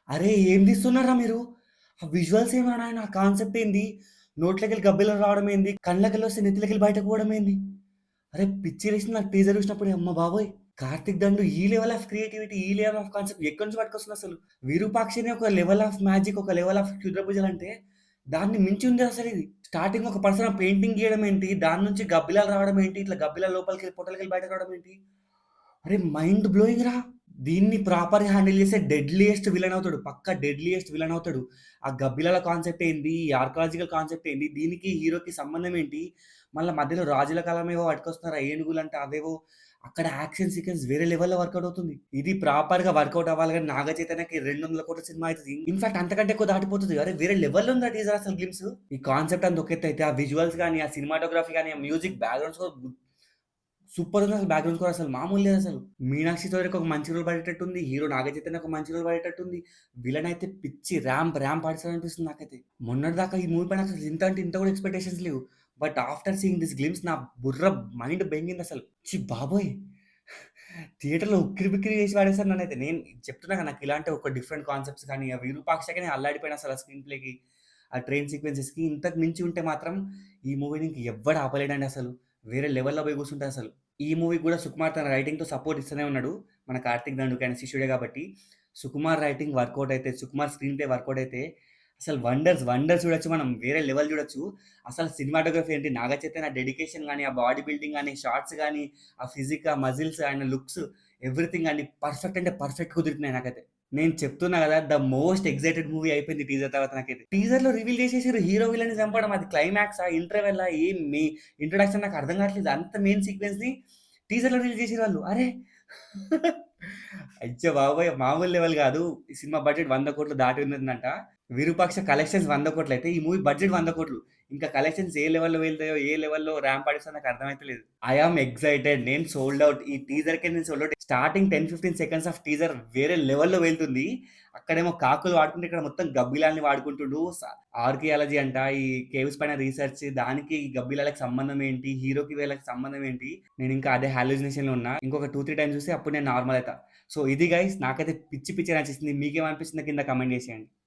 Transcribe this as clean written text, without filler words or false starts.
అరే! ఏం తీస్తున్నారురా మీరు? ఆ విజువల్స్ ఏమిరా నాయన? ఆ కాన్సెప్ట్ ఏంది? నోట్లోకెళ్ళి గబ్బిలాలు రావడం ఏంది? కళ్ళకెళ్ళొస్తే నెత్తిలోకెళ్ళి బయటకు పోవడం ఏంది? అరే! పిచ్చి లేసింది నాకు టీజర్ చూసినప్పుడు. అమ్మ బాబోయ్! కార్తిక్ దండు ఈ లెవెల్ ఆఫ్ క్రియేటివిటీ, ఈ లెవెల్ ఆఫ్ కాన్సెప్ట్ ఎక్కడి నుంచి పట్టుకొస్తుందసలు? విరూపాక్షినే ఒక లెవెల్ ఆఫ్ మ్యాజిక్, ఒక లెవెల్ ఆఫ్ క్షుద్రభుజాలంటే దాన్ని మించి ఉంది అసలిది. స్టార్టింగ్ ఒక పర్సన్ పెయింటింగ్ గీయడం ఏంటి? దాని నుంచి గబ్బిలాలు రావడం ఏంటి? ఇట్లా గబ్బిలాలు లోపలికెళ్ళి పొట్టలకెళ్ళి బయటకు రావడం ఏంటి? అరే! మైండ్ బ్లోయింగ్ రా! దీన్ని ప్రాపర్‌గా హ్యాండిల్ చేస్తే డెడ్లీయెస్ట్ విలన్ అవుతాడు. పక్కా డెడ్లీయెస్ట్ విలన్ అవుతాడు. ఆ గబ్బిలాల కాన్సెప్ట్ ఏంది? ఈ ఆర్కియాలజికల్ కాన్సెప్ట్ ఏంది? దీనికి హీరోకి సంబంధం ఏంటి? మళ్ళా మధ్యలో రాజుల కాలం ఏవో పట్టుకొస్తున్నారు. ఆ ఏనుగులంట అవేవో. అక్కడ యాక్షన్ సీక్వెన్స్ వేరే లెవెల్‌లో వర్కౌట్ అవుతుంది. ఇది ప్రాపర్‌గా వర్కౌట్ అవ్వాలి గాని నాగ చైతన్యకి 200,00,00,000 సినిమా అయితది. ఇన్‌ఫాక్ట్ అంతకంటే ఎక్కువ దాటిపోతది. అరే! వేరే లెవెల్‌లో ఉంది ఆ టీజర్ అసలు గ్లిమ్స్. ఈ కాన్సెప్ట్ అంతా ఒక ఎత్తయితే ఆ విజువల్స్ గాని, ఆ సినిమాటోగ్రఫీ గాని, ఆ మ్యూజిక్ బ్యాక్‌గ్రౌండ్ స్కోర్ సూపరుంది అసలు బ్యాక్‌గ్రౌండ్ స్కోర్ అసలు మామూలు లేదసలు. 'మీనాక్షి చౌదరికి' ఒక మంచి రోల్ పడేటట్టుంది. హీరో 'నాగచైతన్యకి' ఒక మంచి రోల్ పడేటట్టుంది. విలన్ అయితే పిచ్చి ర్యాంప్ ఆడిస్తాడనిపిస్తుంది నాకైతే. మొన్నటిదాకా ఈ మూవీ పైన అసలు ఇంత అంటే ఇంత కూడా ఎక్స్‌పెక్టేషన్స్ లేవు. But after seeing this glimpse నా బుర్ర మైండ్ బెంగిందసలు. ఛీ బాబోయ్! థియేటర్‌లో ఉక్కిరిబిక్కిరి చేసి పడేసారు నన్నైతే. నేను చెప్తున్నా కదా! నాకు ఇలాంటి ఒక డిఫరెంట్ కాన్సెప్ట్స్ కానీ, ఆ విరూపాక్షకే నేను అల్లాడిపోయాను అసలు ఆ స్క్రీన్ ప్లేకి. ఆ ట్రైన్ సీక్వెన్సెస్‌కి ఇంతకు మించి ఉంటే మాత్రం ఈ మూవీని ఇంక ఎవ్వడు ఆపలేడండి అసలు. వేరే లెవెల్‌లో పోయి కూర్చుంటదసలు. ఈ మూవీకి గూడా సుకుమార్ తన రైటింగ్‌తో సపోర్ట్ ఇస్తూనే ఉన్నాడు. మన 'కార్తీక్ దండుకి' ఆయన శిష్యుడే కాబట్టి. సుకుమార్ రైటింగ్ వర్కౌట్ అయితే, సుకుమార్ స్క్రీన్ ప్లే వర్కౌట్ అయితే అసలు వండర్స్ చూడొచ్చు మనం. వేరే లెవెల్ చూడొచ్చు. అసలు సినిమాటోగ్రఫీ ఏంటి, నాగ చైతన్య డెడికేషన్ గాని, ఆ బాడీ బిల్డింగ్ గాని, షాట్స్ గాని, ఆ ఫిజిక్, ఆ మజిల్స్, ఆయన లుక్స్ ఎవ్రీథింగ్ అన్ని పర్ఫెక్ట్ అంటే పర్ఫెక్ట్ కుదిరితున్నాయి నాకైతే. నేను చెప్తున్నా గదా! ద మోస్ట్ ఎక్సైటెడ్ మూవీ అయిపోయింది టీజర్ తర్వాత నాకైతే. టీజర్‌లో రివీల్ చేసేసిర్రు హీరో విలన్ని చంపడం. అది క్లైమాక్సా? ఇంటర్వెల్లా? ఏం ఇంట్రొడక్షన్ నాకు అర్థం కావట్లేదు. అంత మెయిన్ సీక్వెన్స్‌ని టీజర్‌లో రిలీజ్ చేసిర్రు వాళ్ళు. అరే! అయ్య బాబోయ్! మామూలు లెవెల్ గాదు. ఈ సినిమా బడ్జెట్ 100,00,00,000 దాటి ఉన్నదంట. 'విరూపాక్ష' కలెక్షన్స్ 100,00,00,000 అయితే ఈ మూవీ బడ్జెట్ 100,00,00,000. ఇంకా కలెక్షన్స్ ఏ లెవెల్‌లో వెళ్తాయో, ఏ లెవెల్‌లో ర్యాంప్ ఆడిస్తారో నాకు అర్థమైతలేదు. I am excited. నేను సోల్డ్ ఔట్. ఈ టీజర్‌కే నేను sold out. Starting 10, 15 seconds of teaser వేరే లెవెల్‌లో వెళ్తుంది. అక్కడేమో కాకులు వాడుకుంటే, ఇక్కడ మొత్తం గబ్బిలాల్ని వాడుకుంటుండు. ఆర్కియాలజీ అంట, ఈ కేవ్స్ పైన రీసెర్చ్, దానికి ఈ గబ్బిలాలకి సంబంధం ఏంటి? హీరోకి వీళ్ళకి సంబంధం ఏంటి? నేనింకా అదే హాలుసినేషన్‌లో ఉన్నా. ఇంకొక 2, 3 టైమ్స్ చూస్తే అప్పుడు నేను నార్మల్ అయితా. సో, ఇది గైస్ నాకైతే పిచ్చి పిచ్చిగా నచ్చేసింది. మీకేమనిపిస్తుందో కింద కామెంట్ చేసేయండి.